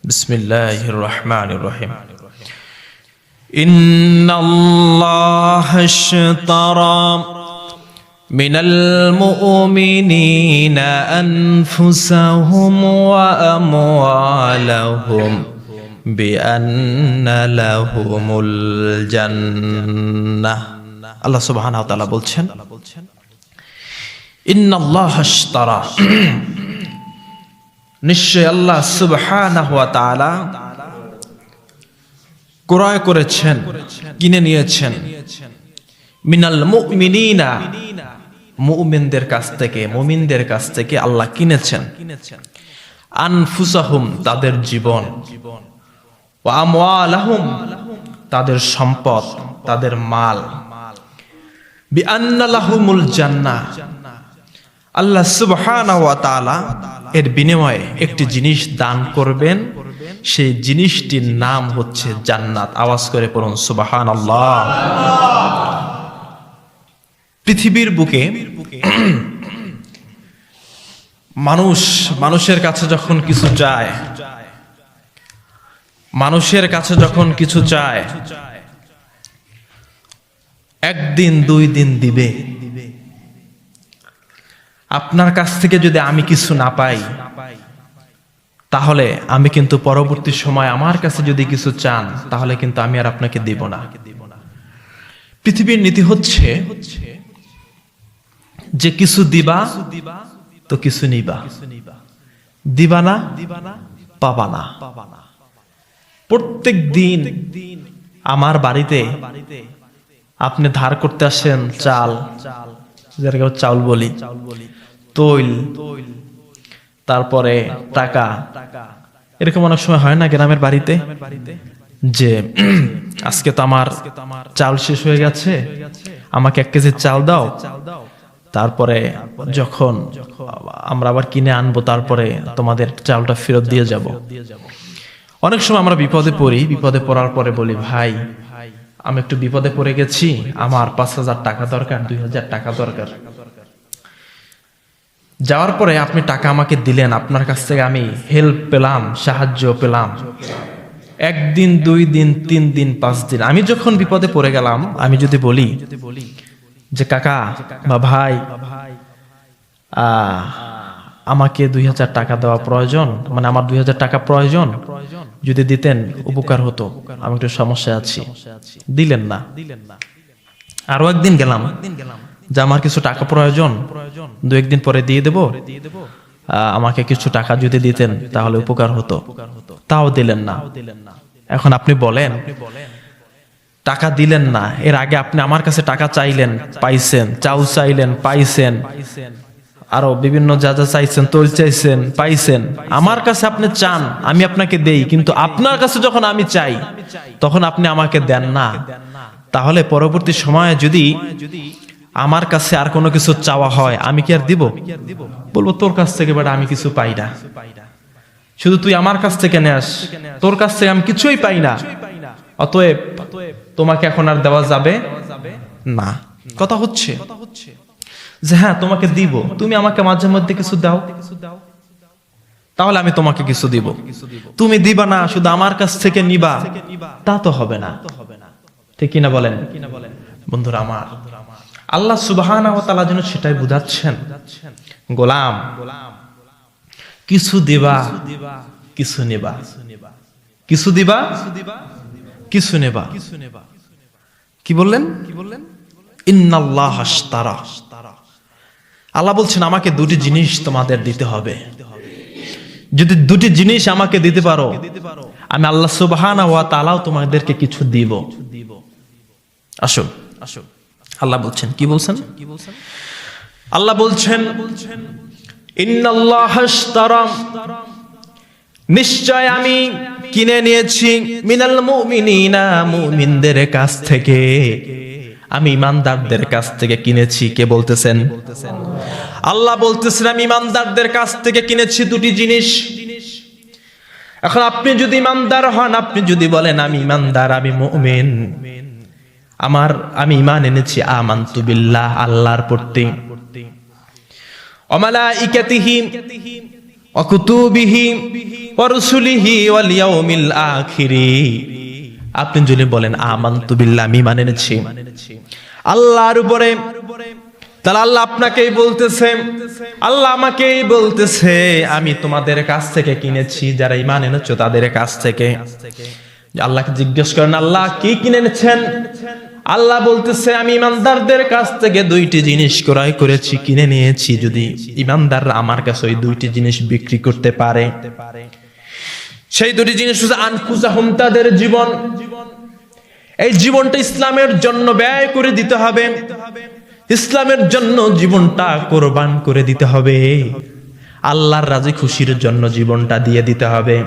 বিসমিল্লাহির রহমানির রহিম। ইন্নাল্লাহা আশতারা মিনাল মুমিনিনা আনফুসাহুম ওয়া আমওয়ালাহুম বিআন্না লাহুমুল জান্নাহ। আল্লাহ সুবহানাহু ওয়া তাআলা বলছেন, ইন্নাল্লাহা আশতারা, নিশ্চয় আল্লাহ সুবহানাহু ওয়া তাআলা ক্রয় করেছেন, কিনে নিয়েছেন, মিনাল মুমিনিনা, মুমিনদের কাছ থেকে, মুমিনদের কাছ থেকে আল্লাহ কিনেছেন, আনফুসাহুম, তাদের জীবন, ওয়া আমওয়ালাহুম, তাদের সম্পদ, তাদের মাল, বিআন্না লাহুমুল জান্নাহ, আল্লাহ সুবহানাহু ওয়া তাআলা এর বিনিময়ে একটি জিনিস দান করবেন, সেই জিনিসটির নাম হচ্ছে জান্নাত। আওয়াজ করে পড়ুন সুবহানাল্লাহ। পৃথিবীর বুকে মানুষের কাছে যখন কিছু চায়, মানুষের কাছে যখন কিছু চায়, একদিন দুই দিন দিবে। আপনার কাছ থেকে যদি আমি কিছু না পাই, তাহলে আমি কিন্তু পরবর্তী সময় আমার কাছে যদি কিছু চান, তাহলে কিন্তু আমি আর আপনাকে দেব না। পৃথিবীর নীতি হচ্ছে যে কিছু দিবা তো কিছু নিবা, দিবা না পাবা না। প্রত্যেক দিন আমার বাড়িতে আপনি ধার করতে আসেন চাল, যেটাকে চাউল বলি, তৈল, তারপরে টাকা। এরকম অনেক সময় হয় না গ্রামের বাড়িতে, যে আজকে তো আমার চাল শেষ হয়ে গেছে, আমাকে 1 কেজি চাল দাও, তারপরে যখন আমরা আবার কিনে আনবো, তারপরে তোমাদের চালটা ফেরত দিয়ে যাব। অনেক সময় আমরা বিপদে পড়ি, বিপদে পড়ার পরে বলি, ভাই আমি একটু বিপদে পড়ে গেছি, আমার 5,000 টাকা দরকার, 2,000 টাকা দরকার। যাওয়ার পরে আপনি টাকা আমাকে দিলেন, আপনার কাছ থেকে আমি হেল্প পেলাম, সাহায্য পেলাম। 1 দিন 2 দিন 3 দিন 5 দিন, আমি যখন বিপদে পড়ে গেলাম, আমি যদি বলি যে কাকা বা ভাই, আমাকে 2,000 টাকা দেওয়া প্রয়োজন, মানে আমার 2,000 টাকা প্রয়োজন, যদি দিতেন উপকার হতো, আমি একটু সমস্যা আছি, দিলেন না। আরো একদিন গেলাম, যে আমার কিছু টাকা প্রয়োজন, 2-1 দিন পরে দিয়ে দেব, আমাকে কিছু টাকা যদি দিতেন তাহলে উপকার হতো, তাও দিলেন না। এখন আপনি বলেন, টাকা দিলেন না, এর আগে আপনি আমার কাছে টাকা চাইলেন, পাইছেন, চাউল চাইলেন, পাইছেন, আরো বিভিন্ন যা যা চাইছেন, তৈল চাইছেন, পাইছেন। আমার কাছে আপনি চান, আমি আপনাকে দেই, কিন্তু আপনার কাছে যখন আমি চাই, তখন আপনি আমাকে দেন না। তাহলে পরবর্তী সময়ে যদি আমার কাছে আর কোনো কিছু চাওয়া হয়, আমি কি আর দিব? বলবো তোর কাছ থেকে বেটা আমি কিছু পাই না, শুধু তুই আমার কাছ থেকে নেস, তোর কাছ থেকে আমি কিছুই পাই না, অতএব তোমাকে এখন আর দেওয়া যাবে না। কথা হচ্ছে যে হ্যাঁ তোমাকে দিব, তুমি আমাকে মাঝে মধ্যে কিছু দাও, তাহলে আমি তোমাকে কিছু দিব। তুমি দিবা না, শুধু আমার কাছ থেকে নিবা, তা তো হবে না। ঠিক কিনা বলেন বন্ধুরা আমার? আল্লাহ সুবহানাহু ওয়া তাআলা যেন সেটাই বুঝাচ্ছেন, গোলাম কিছু দিবা কিছু নেবা, কিছু দিবা কিছু নেবা। কি বললেন? ইন্নাল্লাহা আশতারা, আল্লাহ বলছেন আমাকে 2টি জিনিস তোমাদের দিতে হবে। যদি 2টি জিনিস আমাকে দিতে পারো, আমি আল্লাহ সুবহানাহু ওয়া তাআলাও তোমাদেরকে কিছু দিব। আসো আল্লাহ বলছেন, কি বলছেন? আল্লাহ বলছেন ইন্নাল্লাহা আশতারা, নিশ্চয় আমি কিনে নিয়েছি, মিনাল মুমিনিনা, মুমিনদের কাছ থেকে, আমি ইমানদারদের কাছ থেকে কিনেছি। কে বলতেছেন? আল্লাহ বলতেছেন আমি ইমানদারদের কাছ থেকে কিনেছি 2টি জিনিস। এখন আপনি যদি ইমানদার হন, আপনি যদি বলেন আমি ইমানদার, আমি মুমিন, আমি ঈমান এনেছি, আমানতু বিল্লাহ, আল্লাহর প্রতি, ওয়া মালাইকাতিহি ওয়া কুতুবিহি ওয়া রাসূলিহি ওয়াল ইয়াউমিল আখিরি। আপনি যদি বলেন আমানতু বিল্লাহ, আমি মানে এনেছি আল্লাহর উপরে, তাহলে আল্লাহ আপনাকেই বলতেছে, আল্লাহ আমাকেই বলতেছে আমি তোমাদের কাছ থেকে কিনেছি, যারা ঈমান এনেছো তাদের কাছ থেকে। আল্লাহকে জিজ্ঞেস করেন আল্লাহ কি কিনে এনেছেন? আল্লাহ বলতেছে আমি ঈমানদারদের কাছ থেকে দুইটি জিনিস ক্রয় করেছি, কিনে নিয়েছি। যদি ঈমানদাররা আমার কাছে ওই দুইটি জিনিস বিক্রি করতে পারে, সেই দুটি জিনিস হচ্ছে আনফুসাহুম, তাদের জীবন। এই জীবনটা ইসলামের জন্য ব্যয় করে দিতে হবে, ইসলামের জন্য জীবনটা কোরবান করে দিতে হবে, আল্লাহর রাজি খুশির জন্য জীবনটা দিয়ে দিতে হবে।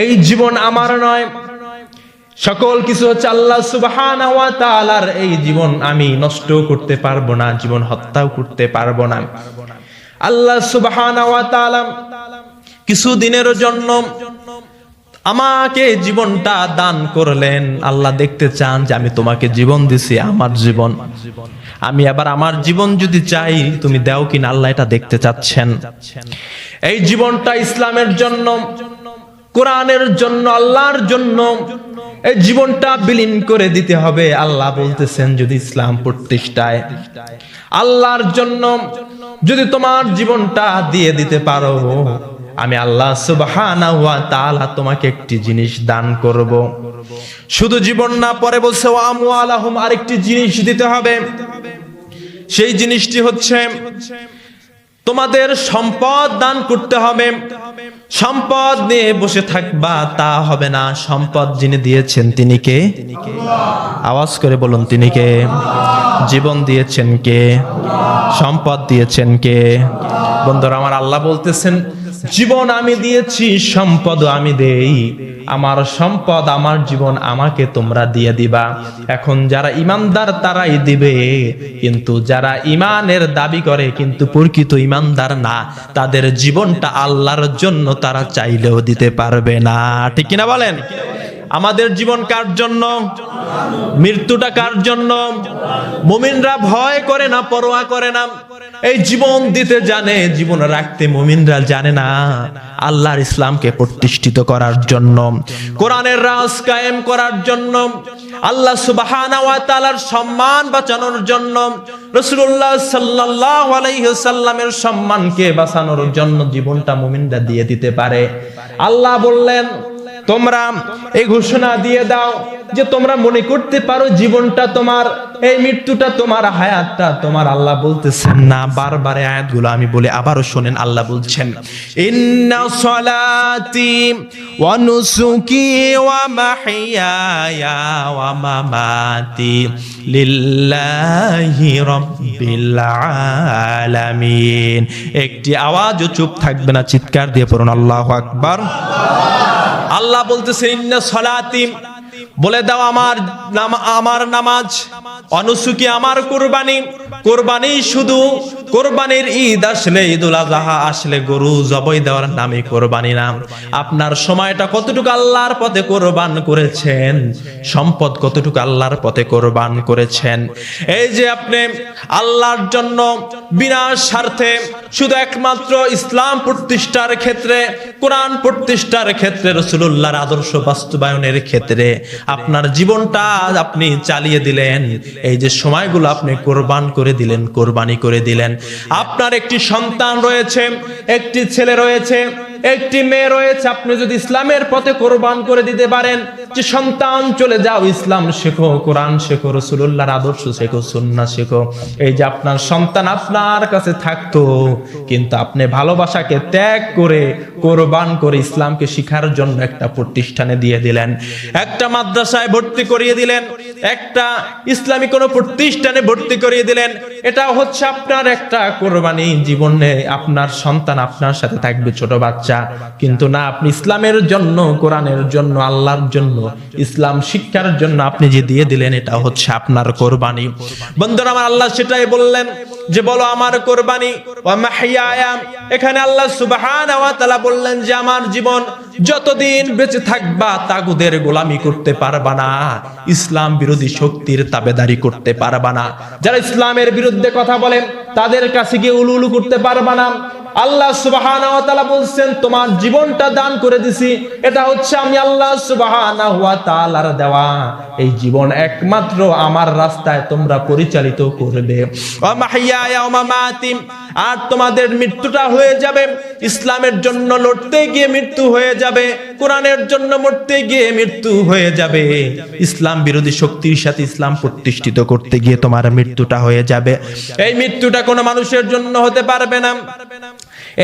এই জীবন আমার নয়, সকল কিছু হচ্ছে আল্লাহ সুবহানাহু ওয়া তাআলার। এই জীবন আমি নষ্ট করতে পারবো না, জীবন হত্যাও করতে পারবো না। আল্লাহ সুবহানাহু ওয়া তাআলা কিছু দিনের জন্য আমাকে জীবনটা দান করলেন। আল্লাহ দেখতে চান যে আমি তোমাকে জীবন দিছি, আমার জীবন, আমি আবার আমার জীবন যদি চাই তুমি দাও কিনা, আল্লাহ এটা দেখতে চাচ্ছেন। এই জীবনটা ইসলামের জন্য, কোরআনের জন্য, আল্লাহর জন্য এই জীবনটা বিলীন করে দিতে হবে। আল্লাহ বলতেছেন যদি ইসলাম প্রতিষ্ঠায় আল্লাহর জন্য যদি তোমার জীবনটা দিয়ে দিতে পারো, আমি আল্লাহ সুবহানাহু ওয়া তাআলা তোমাকে একটি জিনিস দান করব। শুধু জীবন না, পরে বলছে ওয়া আমওয়ালাহুম, আরেকটি জিনিস দিতে হবে। সেই জিনিসটি হচ্ছে তোমাদের সম্পদ দান করতে হবে। সম্পদ নিয়ে বসে থাকবা তা হবে না। সম্পদ যিনি দিয়েছেন তিনি কে? আওয়াজ করে বলুন তিনি কে? জীবন দিয়েছেন কে? সম্পদ দিয়েছেন কে? বন্ধুরা আমার, আল্লাহ বলতেছেন জীবন আমি দিয়েছি, সম্পদ আমি দেই। আমার সম্পদ, আমার জীবন আমাকে তোমরা দিয়ে দিবা। এখন যারা ঈমানদার তারাই দিবে, কিন্তু যারা ঈমানের দাবি করে কিন্তু প্রকৃত ঈমানদার না, তাদের জীবনটা আল্লাহর জন্য তারা চাইলেও দিতে পারবে না। ঠিক কিনা বলেন? আমাদের জীবন কার জন্য? মৃত্যুটা কার জন্য? মুমিনরা ভয় করে না, পরোয়া করে না, এই জীবন দিতে জানে, জীবন রাখতে মুমিনরা জানে না। আল্লাহর ইসলামকে প্রতিষ্ঠিত করার জন্য, কোরআনের রাজ কায়েম করার জন্য, আল্লাহ সুবহানাহু ওয়া তাআলার সম্মান বাঁচানোর জন্য, রাসূলুল্লাহ সাল্লাল্লাহু আলাইহি ওয়াসাল্লামের সম্মানকে বাঁচানোর জন্য জীবনটা মুমিনরা দিয়ে দিতে পারে। আল্লাহ বললেন তোমরা এই ঘোষণা দিয়ে দাও যে তোমরা মনে করতে পারো জীবনটা তোমার, এই মৃত্যুটা তোমার, হায়াতটা তোমার। আল্লাহ বলতেছেন না, বারবার আয়াতগুলো আমি বলে আবারও শুনেন। আল্লাহ বলছেন ইন্না সলাতি ওয়া নুসুকি ওয়া মাহইয়ায়া ওয়া মামাতি লিল্লাহি রাব্বিল আলামিন। একটি আওয়াজও চুপ থাকবে না, চিৎকার দিয়ে পড়ুন আল্লাহু আকবার। আল্লাহ বলতেছে ইন্না সলাতি, বলে দাও আমার নামাজ, অনুসুকি আমার কুরবানি। কুরবানি শুধু কোরবানির ঈদ আসলে, ঈদুল আযহা আসলে গরু জবাই দেওয়ার নামে কোরবানি না। আপনার সময়টা কতটুকু আল্লাহর পথে কোরবান করেছেন, সম্পদ কতটুকু আল্লাহর পথে কোরবান করেছেন। এই যে আপনি আল্লাহর জন্য বিনা স্বার্থে শুধু একমাত্র ইসলাম প্রতিষ্ঠার ক্ষেত্রে, কোরআন প্রতিষ্ঠার ক্ষেত্রে, রাসূলুল্লাহর আদর্শ বাস্তবায়নের ক্ষেত্রে আপনার জীবনটা আপনি চালিয়ে দিলেন। এই যে সময়গুলো আপনি কোরবান করে দিলেন, কোরবানি করে দিলেন। আপনার একটি সন্তান রয়েছে, একটি ছেলে রয়েছে, একটি মেয়ে রয়েছে, আপনি যদি ইসলামের পথে কোরবান করে দিতে পারেন, যে সন্তান চলে যাও, ইসলাম শেখো, কোরআন শেখো, রাসূলুল্লাহর আদর্শ শেখো, সুন্নাহ শেখো। এই যে আপনার সন্তান আপনার কাছে থাকতো, কিন্তু আপনি ভালোবাসাকে ত্যাগ করে কোরবান করে ইসলামকে শিখার জন্য একটা প্রতিষ্ঠানে দিয়ে দিলেন, একটা মাদ্রাসায় ভর্তি করিয়ে দিলেন, একটা ইসলামী কোনো প্রতিষ্ঠানে ভর্তি করিয়ে দিলেন। এটা হচ্ছে আপনার একটা কোরবানি। জীবনে আপনার সন্তান আপনার সাথে থাকবে, ছোট বাচ্চা, কিন্তু না, আপনি ইসলামের জন্য, কোরআনের জন্য, আল্লাহর জন্য, ইসলাম শিক্ষার জন্য আপনি যে দিয়ে দিলেন, এটা হচ্ছে আপনার কোরবানি। বন্ধুরা আমার, আল্লাহ সেটাই বললেন যে বলো আমার কোরবানি ওয়া মাহইয়ায়া। এখানে আল্লাহ সুবহানাহু ওয়া তাআলা বললেন যে আমার জীবন, যতদিন বেঁচে থাকবা তাগুদের গোলামি করতে পারবা না, ইসলাম বিরোধী শক্তির তাবেদারি করতে পারবা না, যারা ইসলামের বিরুদ্ধে কথা বলেন তাদের কাছে গিয়ে উলু উলু করতে পারবা না, আল্লাহ সুবহানাহু ওয়া তাআলা বলছেন তোমার জীবনটা দান করে দিছি, এটা হচ্ছে আমি আল্লাহ সুবহানাহু ওয়া তাআলার দেওয়া। এই জীবন একমাত্র আমার রাস্তায় তোমরা পরিচালিত করবে। ওয়া মাহইয়ায়া ওয়া মামাতি, আর তোমাদের মৃত্যুটা হয়ে যাবে ইসলামের জন্য লড়তে গিয়ে মৃত্যু হয়ে যাবে, কোরআনের জন্য মরতে গিয়ে মৃত্যু হয়ে যাবে, ইসলাম বিরোধী শক্তির সাথে ইসলাম প্রতিষ্ঠিত করতে গিয়ে তোমার মৃত্যুটা হয়ে যাবে। এই মৃত্যুটা কোনো মানুষের জন্য হতে পারবে না,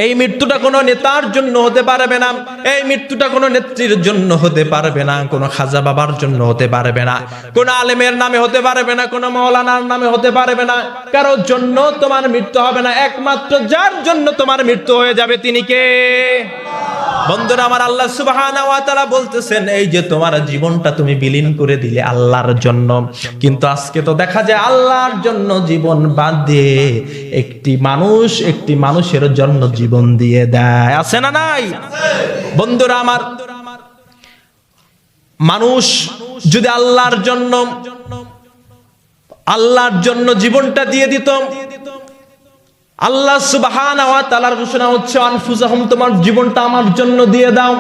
এই মৃত্যুটা কোনো নেতার জন্য হতে পারবে না, এই মৃত্যুটা কোনো নেত্রীর জন্য হতে পারবে না, কোনো খাজা বাবার জন্য হতে পারবে না, কোনো আলেমের নামে হতে পারবে না, কোনো মাওলানার নামে হতে পারবে না, কারোর জন্য তোমার মৃত্যু হবে না। একমাত্র যার জন্য তোমার মৃত্যু হয়ে যাবে তিনি কে? বন্ধুরা আমার, আল্লাহ সুবহানাহু ওয়া তাআলা বলতেছেন এই যে তোমার জীবনটা তুমি বিলীন করে দিলে আল্লাহর জন্য, কিন্তু আজকে তো দেখা যায় আল্লাহর জন্য জীবন বাদ দিয়ে একটি মানুষের জন্য জীবন দিয়ে দেয়, আছে না নাই? বন্ধুরা আমার, মানুষ যদি আল্লাহর জন্য জীবনটা দিয়ে দিত, আল্লাহ সুবহানাহু ওয়া তাআলার ঘোষণা হচ্ছে আনফুসাহুম, তোমার জীবনটা আমার জন্য দিয়ে দাও,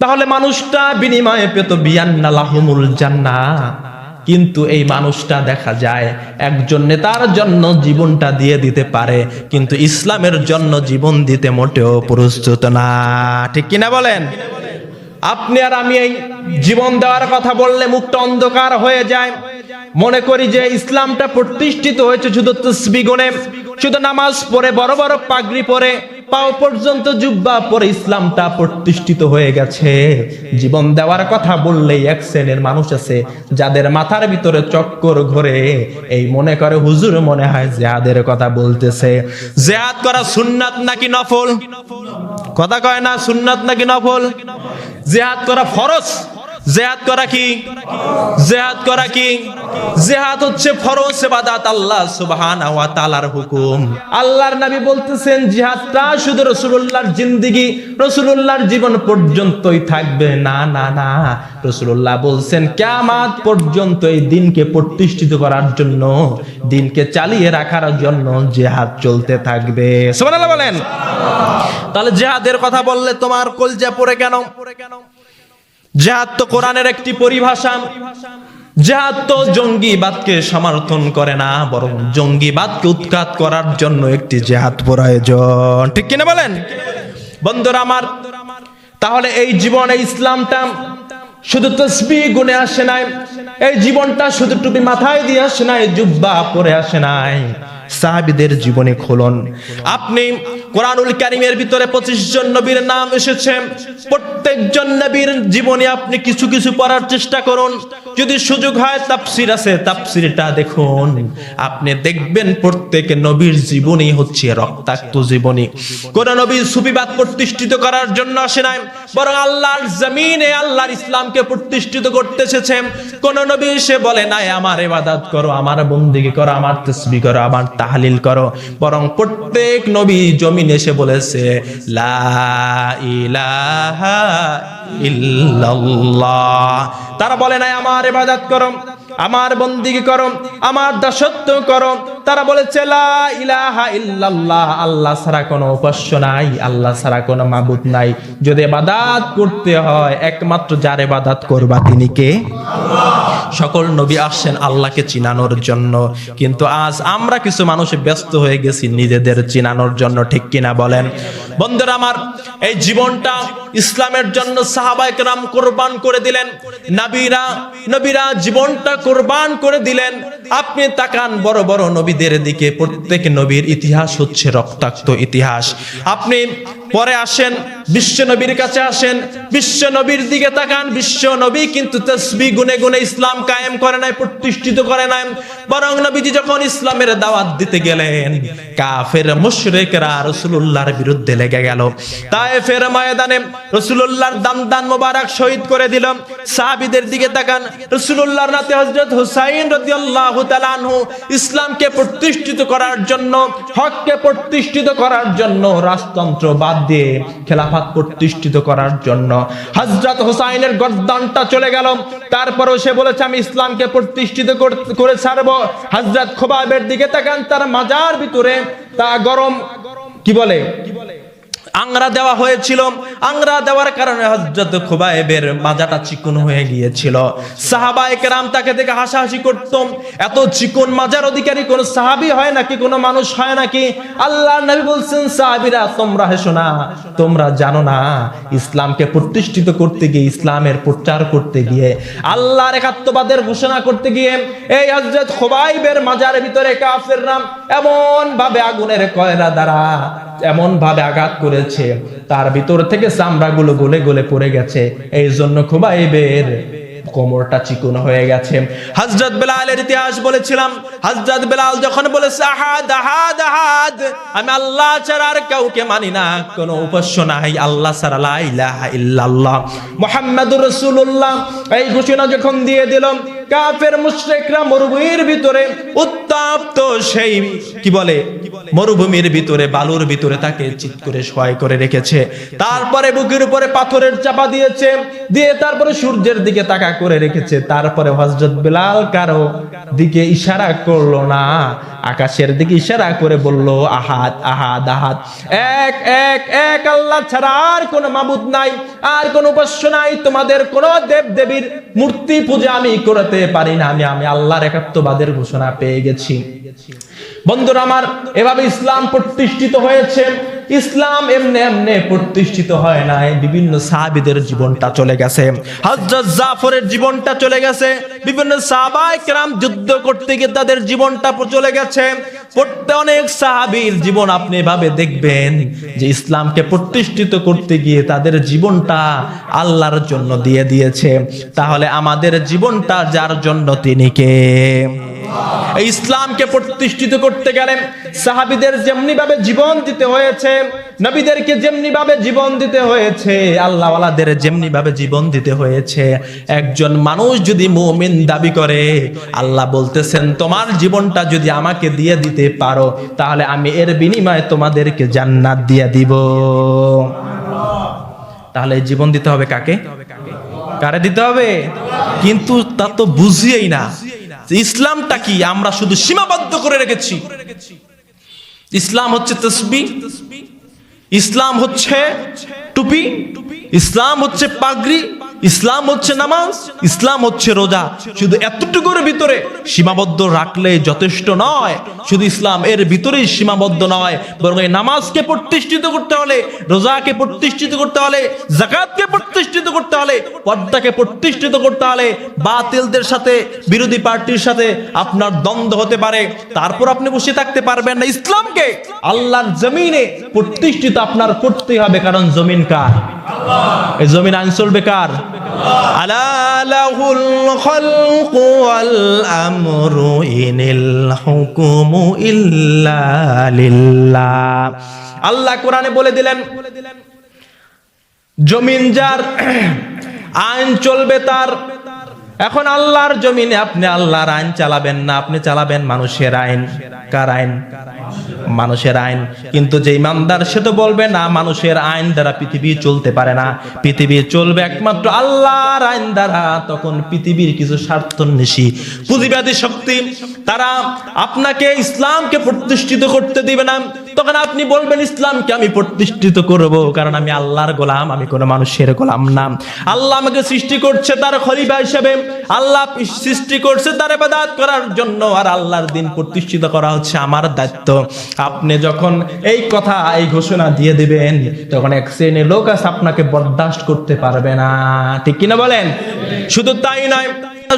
তাহলে মানুষটা বিনিময়ে পেত বিয়ান্না লাহুমুল জান্নাহ। কিন্তু এই মানুষটা দেখা যায় একজন নেতার জন্য জীবনটা দিয়ে দিতে পারে, কিন্তু ইসলামের জন্য জীবন দিতে মোটেও প্রস্তুত না, ঠিক কিনা বলেন? আপনি আর আমি এই জীবন দেওয়ার কথা বললে মুখটা অন্ধকার হয়ে যায়, মনে করি যে ইসলামটা প্রতিষ্ঠিত হয়েছে শুধু তাসবিহ গুনে, শুধু নামাজ পড়ে, বড় বড় পাগড়ি পরে, পাও পর্যন্ত জুব্বা পরে ইসলামটা প্রতিষ্ঠিত হয়ে গেছে। জীবন দেওয়ার কথা বললেই এক শ্রেণীর মানুষ আছে যাদের মাথার ভিতরে চক্কর ঘোরে, এই মনে করে হুজুর মনে হয় জিহাদের কথা বলতেছে। জিহাদ করা সুন্নাত নাকি নফল? কথা কয় না, সুন্নাত নাকি নফল? জিহাদ করা ফরজ। জিহাদ করা কি? জিহাদ করা কি? জিহাদ হচ্ছে ফরজ ইবাদত, আল্লাহ সুবহানাহু ওয়া তাআলার হুকুম। আল্লাহর নবী বলতেছেন জিহাদটা শুধু রাসূলুল্লাহর জিন্দেগি, রাসূলুল্লাহর জীবন পর্যন্তই থাকবে। না না না, রাসূলুল্লাহ বলছেন কিয়ামত পর্যন্ত এই দিনকে প্রতিষ্ঠিত করার জন্য, দিনকে চালিয়ে রাখার জন্য জিহাদ চলতে থাকবে। সুবহানাল্লাহ বলেন। তাহলে জিহাদের কথা বললে তোমার কলজা পড়ে কেন? জিহাদ তো কোরআনের একটি পরিভাষা। জিহাদ তো জঙ্গিবাদকে সমর্থন করে না, বরং জঙ্গিবাদকে উৎখাত করার জন্য একটি জিহাদ প্রয়োজন, ঠিক কিনা বলেন? বন্ধুরা আমার, তাহলে এই জীবনে ইসলামটা শুধু তাসবিহ গুনে আসে নাই, এই জীবনটা শুধু টুপি মাথায় দিয়ে আসে নাই, জুব্বা পরে আসে নাই। সাহাবীদের জীবনে খুলুন, আপনি কোরআনুল কারীমের ভিতরে 25 জন নবীর নাম এসেছে, প্রত্যেকজন নবীর জীবনে আপনি কিছু কিছু পড়ার চেষ্টা করুন। যদি সুযোগ হয় তাফসীর আছে, তাফসীরটা দেখুন, আপনি দেখবেন প্রত্যেক নবীর জীবনী হচ্ছে রক্তাক্ত জীবনী। কোন নবী সুফিবাদ প্রতিষ্ঠিত করার জন্য আসে নাই, বরং আল্লাহর জমিনে আল্লাহর ইসলামকে প্রতিষ্ঠিত করতে এসেছে। কোন নবী এসে বলে নাই আমার ইবাদত করো, আমার বন্দেগী করো, আমার তাসবিহ করো, আমার তাহলিল করো, বরং প্রত্যেক নবী জমিনে এসে বলেছে লা ইলাহা ইল্লাল্লাহ। তারা বলে নাই আমার ইবাদত করো, আমার বন্দেগী করো, আমার দাসত্ব করো। তারা বলেছে লা ইলাহা ইল্লাল্লাহ, আল্লাহ ছাড়া কোনো উপাস্য নাই, আল্লাহ ছাড়া কোনো মাবুদ নাই। যদি ইবাদত করতে হয় একমাত্র যার ইবাদত করবা তিনি কে? সকল নবী আসেন আল্লাহকে চিনানোর জন্য, কিন্তু আজ আমরা কিছু মানুষ ব্যস্ত হয়ে গেছি নিজেদের চিনানোর জন্য, ঠিক কিনা বলেন? বন্ধুরা আমার, এই জীবনটা ইসলামের জন্য সাহাবায়ে কেরাম কুরবান করে দিলেন, নবীরা জীবনটা কুরবান করে দিলেন। আপনি তাকান বড় বড় নবীদের দিকে, প্রত্যেক নবীর ইতিহাস হচ্ছে রক্তাক্ত ইতিহাস। আপনি পরে আসেন বিশ্ব নবীর কাছে আসেন, বিশ্ব নবীর দিকে তাকান, বিশ্ব নবী কিন্তু তাসবিহ গুনে গুনে ইসলাম কায়েম করে নাই, প্রতিষ্ঠিত করে নাই, বরং নবীজি যখন ইসলামের দাওয়াত দিতে গেলেন কাফের মুশরিকরা রাসূলুল্লাহর বিরুদ্ধে লেগে গেল। তায়েফের ময়দানে রাসূলুল্লাহর দান মোবারক শহীদ করে দিল। সাহাবীদের দিকে তাকান, রাসূলুল্লাহর নাতি হযরত হুসাইন রাদিয়াল্লাহু তাআলা আনহু ইসলামকে প্রতিষ্ঠিত করার জন্য, হককে প্রতিষ্ঠিত করার জন্য, রাজতন্ত্র বাদ দিয়ে খেলাফত প্রতিষ্ঠিত করার জন্য হযরত হুসাইনের গর্দানটা চলে গেল। তারপরেও সে বলেছে আমি ইসলামকে প্রতিষ্ঠিত করে ছাড়বো। হযরত খুবাইবের দিকে তাকান, তার মাজার ভিতরে তা গরম কি বলে আংরা দেওয়া হয়েছিল। আংরা দেওয়ার কারণে হযরত খুবাইবের মাজাটা চিকন হয়ে গিয়েছিল। সাহাবায়ে কেরাম তাকে দেখে হাসাহাসি করত, এত চিকন মাজার অধিকারী কোন সাহাবী হয় নাকি, কোন মানুষ হয় নাকি? আল্লাহর নবী বলছেন, সাহাবীরা তোমরা হেসো না, তোমরা জানো না ইসলামকে প্রতিষ্ঠিত করতে গিয়ে, ইসলামের প্রচার করতে গিয়ে, আল্লাহর একাত্মবাদের ঘোষণা করতে গিয়ে এই হযরত খুবাইবের মাজারের ভিতরে কাফেররা এমন ভাবে আগুনের কয়লা দ্বারা এমন ভাবে আঘাত করেছে, তার ভিতর থেকে চামড়াগুলো গলে গলে পড়ে গেছে। এই জন্য খুবাইবের কোমরটা চিকন হয়ে গেছে। হযরত বেলালের ইতিহাস বলেছিলাম, হযরত বেলাল যখন বলেছে আহাদ আহাদ আহাদ, আমি আল্লাহ ছাড়া আর কাউকে মানি না, কোনো উপাস্য নাই আল্লাহ ছাড়া, লা ইলাহা ইল্লাল্লাহ মুহাম্মাদুর রাসূলুল্লাহ, এই ঘোষণা যখন দিয়ে দিলাম, কাফের মুশরিকরা মরুভূমির ভিতরে উত্তপ্ত সেই কি বলে মরুভূমির ভিতরে বালুর ভিতরে তাকে চিৎ করে শোয়াই করে রেখেছে। তারপরে বুকের উপরে পাথরের চাপা দিয়েছে, দিয়ে তারপরে সূর্যের দিকে তাকা করে রেখেছে। তারপরে হযরত বেলাল কারো দিকে ইশারা করলো না, আকাশের দিকে ইশারা করে বলল আহাদ আহাদ আহাদ, এক এক এক আল্লাহ ছাড়া আর কোন মাবুদ নাই, আর কোন উপাস্য নাই, তোমাদের কোন দেব দেবীর মূর্তি পূজা আমি করতে পারি না, আমি আল্লাহর একাত্মবাদের ঘোষণা পেয়ে গেছি। বন্ধুরা আমার, এভাবে ইসলাম প্রতিষ্ঠিত হয়েছে। ইসলাম এমনি এমনি প্রতিষ্ঠিত হয় নাই, বিভিন্ন সাহাবীদের জীবনটা চলে গেছে, হযরত জাফরের জীবনটা চলে গেছে, বিভিন্ন সাহাবায়ে কেরাম যুদ্ধ করতে গিয়ে তাদের জীবনটা চলে গেছে। অনেক সাহাবীর জীবন আপনি এভাবে দেখবেন যে ইসলামকে প্রতিষ্ঠিত করতে গিয়ে তাদের জীবনটা আল্লাহর জন্য দিয়ে দিয়েছে। তাহলে আমাদের জীবনটা যার জন্য, তিনি কে? এই ইসলামকে প্রতিষ্ঠিত করতে গেলে সাহাবীদের যেমনি ভাবে জীবন দিতে হয়েছে, নবীদেরকে যেমনি ভাবে জীবন দিতে হয়েছে, আল্লাহ ওয়ালাদের যেমনি ভাবে জীবন দিতে হয়েছে, একজন মানুষ যদি মুমিন দাবি করে, আল্লাহ বলতেছেন তোমার জীবনটা যদি আমাকে দিয়ে দিতে পারো, তাহলে আমি এর বিনিময়ে তোমাদেরকে জান্নাত দিয়ে দিব। তাহলে জীবন দিতে হবে কাকে? কারে দিতে হবে? কিন্তু তা তো বুঝিয়েই না ইসলামটা কি। আমরা শুধু সীমাবদ্ধ করে রেখেছি। ইসলাম হচ্ছে তাসবিহ, ইসলাম হচ্ছে টুপি, ইসলাম হচ্ছে পাগড়ি, ইসলাম হচ্ছে নামাজ, ইসলাম হচ্ছে রোজা। শুধু এতটুকুর ভিতরে সীমাবদ্ধ রাখলে যথেষ্ট নয়। শুধু ইসলাম এর ভিতরেই সীমাবদ্ধ নয়, বরং এই নামাজকে প্রতিষ্ঠিত করতে হলে, রোজাকে প্রতিষ্ঠিত করতে হলে, যাকাতকে প্রতিষ্ঠিত করতে হলে, পর্দাকে প্রতিষ্ঠিত করতে হলে, বাতিলদের সাথে, বিরোধী পার্টির সাথে আপনার দ্বন্দ্ব হতে পারে, তারপর আপনি বসে থাকতে পারবেন না। ইসলামকে আল্লাহর জমিনে প্রতিষ্ঠিত আপনার করতেই হবে, কারণ জমিন কার? এই জমিন আইন চলবে কার? আলা লাহুল খালকু ওয়াল আমরু ইনিল হুকুমু ইল্লা লিল্লাহ। আল্লাহ কোরআনে বলে দিলেন জমিন যার, আইন চলবে তার। এখন আল্লাহর জমিনে আপনি আল্লাহর আইন চালাবেন না, আপনি চালাবেন মানুষের আইন। কার আইন? মানুষের আইন। কিন্তু যে ইমানদার সে তো বলবে না, মানুষের আইন দ্বারা পৃথিবী চলতে পারে না, পৃথিবী চলবে একমাত্র আল্লাহর আইন দ্বারা। তখন পৃথিবীর কিছু স্বার্থন্বেষী পুঁজিবাদী শক্তি তারা আপনাকে ইসলামকে প্রতিষ্ঠিত করতে দিবে না। তখন আপনি বলবেন ইসলামকে আমি প্রতিষ্ঠিত করব, কারণ আমি আল্লাহর গোলাম, আমি কোনো মানুষের গোলাম না। আল্লাহ আমাকে সৃষ্টি করছে তার খলিফা হিসেবে, আল্লাহ সৃষ্টি করছে তার ইবাদত করার জন্য, আর আল্লাহর দিন প্রতিষ্ঠিত করা হচ্ছে আমার দায়িত্ব। আপনি যখন এই কথা, এই ঘোষণা দিয়ে দিবেন, তখন এক শ্রেণীর লোক আছে আপনাকে বরদাস্ত করতে পারবে না। ঠিক কিনা বলেন? শুধু তাই নয়,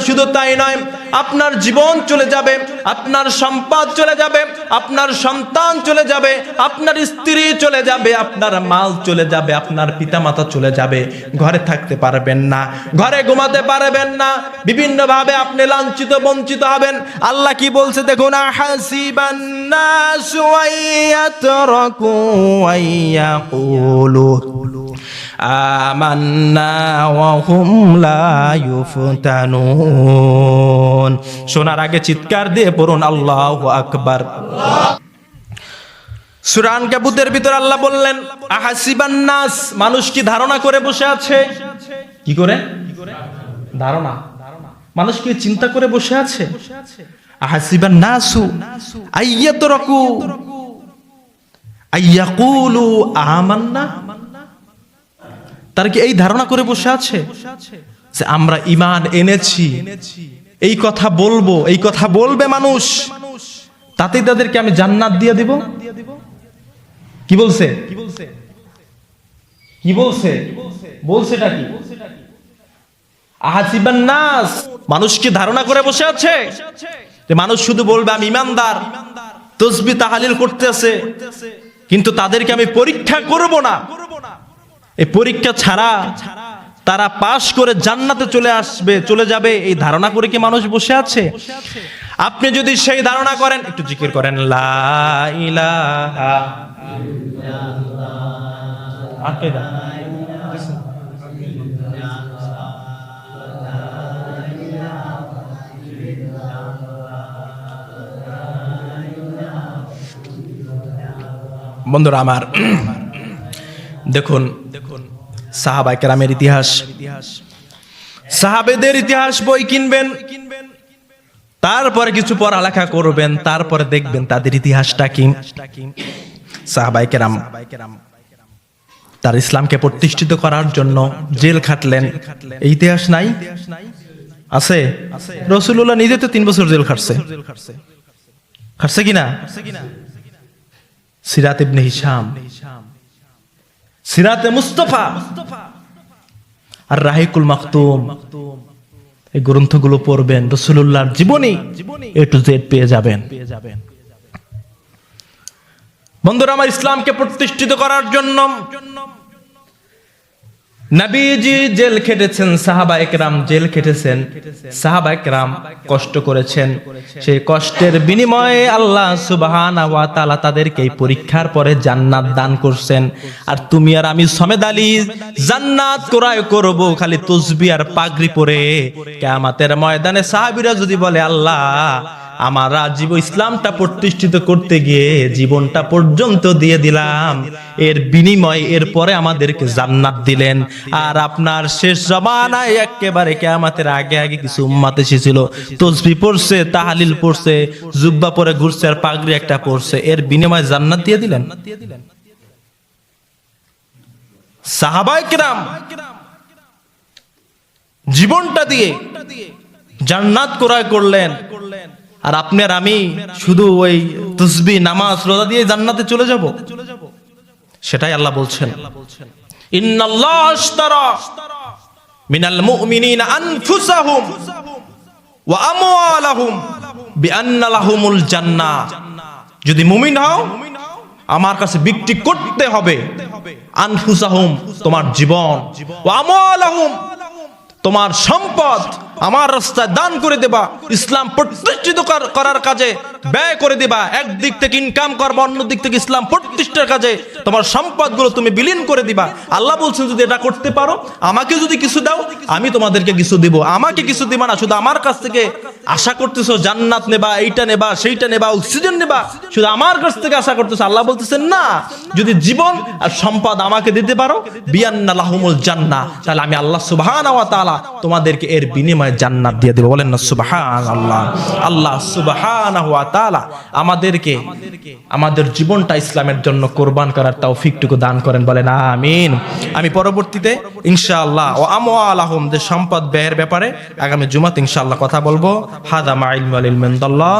শুধু তাই নয়, আপনার জীবন চলে যাবে, আপনার সম্পদ চলে যাবে, আপনার সন্তান চলে যাবে, আপনার স্ত্রী চলে যাবে, আপনার মাল চলে যাবে, আপনার পিতামাতা চলে যাবে। ঘরে থাকতে পারবেন না, ঘরে ঘুমাতে পারবেন না, বিভিন্ন ভাবে আপনি লাঞ্ছিত বঞ্চিত হবেন। আল্লাহ কি বলছে দেখুন, হাসিবান নাসু আইয়াতরাকু আইয়াকুলু আমান্না ওয়া হুম লা ইউফতানুন। শোনার আগে চিৎকার দিয়ে পড়ুন আল্লাহু আকবার। সূরা আনকাবুতের ভিতর আল্লাহ বললেন আহাসিবান নাস, মানুষ কি ধারণা করে বসে আছে? কি করে? ধারণা। মানুষ কি চিন্তা করে বসে আছে? আহাসিবান নাসু আইয়াতরাকু আইয়াকুলু আমান্না, তারা কি এই ধারণা করে বসে আছে যে আমরা ঈমান এনেছি, এই কথা বলবো, এই কথা বলবে মানুষ, তাতেই তাদেরকে আমি জান্নাত দিয়ে দিব? কি বলছে? কি বলছে? বলছেটা কি? আহাসিবান নাস, মানুষ কি ধারণা করে বসে আছে যে মানুষ শুধু বলবে আমি ঈমানদার, তাসবিহ তাহলিল করতেছে, কিন্তু তাদেরকে আমি পরীক্ষা করব না, এই পরীক্ষা ছাড়া তারা পাশ করে জান্নাতে চলে যাবে, এই ধারণা করে কি মানুষ বসে আছে? আপনি যদি সেই ধারণা করেন, একটু জিকির করেন লা ইলাহা ইল্লাল্লাহ। বন্ধুরা আমার, দেখুন সাহাবায়ে কেরামের ইতিহাস, সাহাবেদের ইতিহাস বই কিনবেন, তারপরে কিছু পড়ালেখা করবেন, তারপরে দেখবেন তাদের ইতিহাসটা কি। সাহাবায়ে কেরাম তার ইসলামকে প্রতিষ্ঠিত করার জন্য জেল খাটলেন, এই ইতিহাস নাই? আছে। রাসূলুল্লাহ নিজে তো 3 বছর জেল খাটছে কিনা? সিরাত ইবনে হিশাম, সিরাতে মুস্তাফা আর রাহিকুল মাকতুম, এই গ্রন্থগুলো পড়বেন, রাসূলুল্লাহর জীবনী A to Z পেয়ে যাবেন। বন্ধুরা আমার, ইসলামকে প্রতিষ্ঠিত করার জন্য নবীজি জেল খেটেছেন, সাহাবায়ে কেরাম জেল খেটেছেন, সাহাবায়ে কেরাম কষ্ট করেছেন, সেই কষ্টের বিনিময়ে আল্লাহ সুবহানাহু ওয়া তাআলা তাদেরকে এই পরীক্ষার পরে জান্নাত দান করছেন। আর তুমি আর আমি সমেদ আলী জান্নাত ক্রয় করব খালি তাসবিহ আর পাগড়ি পরে। কিয়ামতের ময়দানে সাহাবীরা যদি বলে আল্লাহ আমরা ইসলামটা প্রতিষ্ঠিত করতে গিয়ে জীবনটা পর্যন্ত দিয়ে দিলাম, এর বিনিময়ে এরপরে আমাদেরকে জান্নাত দিলেন, আর আপনার শেষ জামানায় একেবারে কিয়ামতের আগে আগে কিছু উম্মত এসেছিল, তাসবিহ পড়ছে, তাহলিল পড়ছে, জুব্বা পরে ঘুরছে আর পাগড়ি একটা পড়ছে, এর বিনিময়ে জান্নাত দিয়ে দিলেন। সাহাবায়ে কেরাম জীবনটা দিয়ে জান্নাত ক্রয় করলেন, আর আপনি আর আমি শুধু ওই তাসবিহ নামাজ রোজা দিয়ে জান্নাতে চলে যাব? সেটাই আল্লাহ বলছেন, ইন্নাল্লাহা আশতারা মিনাল মুমিনিনা আনফুসাহুম ওয়া আমওয়ালাহুম বিআন্না লাহুমুল জান্নাহ। যদি মুমিন হও আমার কাছে বিক্রি করতে হবে আনফুসাহুম, তোমার জীবন, ওয়া আমওয়ালাহুম, তোমার সম্পদ আমার রাস্তায় দান করে দেবা, ইসলাম প্রতিষ্ঠিত করার কাজে ব্যয় করে দিবা। একদিক থেকে ইনকাম করবা, অন্য দিক থেকে ইসলাম প্রতিষ্ঠার কাজে তোমার সম্পদগুলো তুমি বিলীন করে দিবা। আল্লাহ বলছেন যদি এটা করতে পারো, আমাকে যদি কিছু দাও আমি তোমাদেরকে কিছু দিব। আমাকে কিছু দিবা না, শুধু আমার কাছ থেকে আশা করতেছো জান্নাত নেবা, এইটা নেবা, সেইটা নেবা, অক্সিজেন নেবা, শুধু আমার কাছ থেকে আশা করতেছো। আল্লাহ বলতেছেন না, যদি জীবন আর সম্পদ আমাকে দিতে পারো বিআন্না লাহুমুল জান্নাহ, তাহলে আমি আল্লাহ সুবহানাহু ওয়া তাআলা তোমাদেরকে এর বিনিময়ে জান্নাত দিয়ে দেব। বলেন না সুবহানাল্লাহ। আল্লাহ সুবহানাহু ওয়া তাআলা আমাদেরকে আমাদের জীবনটা ইসলামের জন্য কোরবান করার তৌফিকটুকু দান করেন, বলেন আমিন। আমি পরবর্তীতে ইনশাআল্লাহ ও আমওয়ালাহুম, যে সম্পদ ব্যয়ের ব্যাপারে আগামী জুমাতে ইনশাআল্লাহ কথা বলবো। হাদা মা ইলমু মিনাল্লাহ।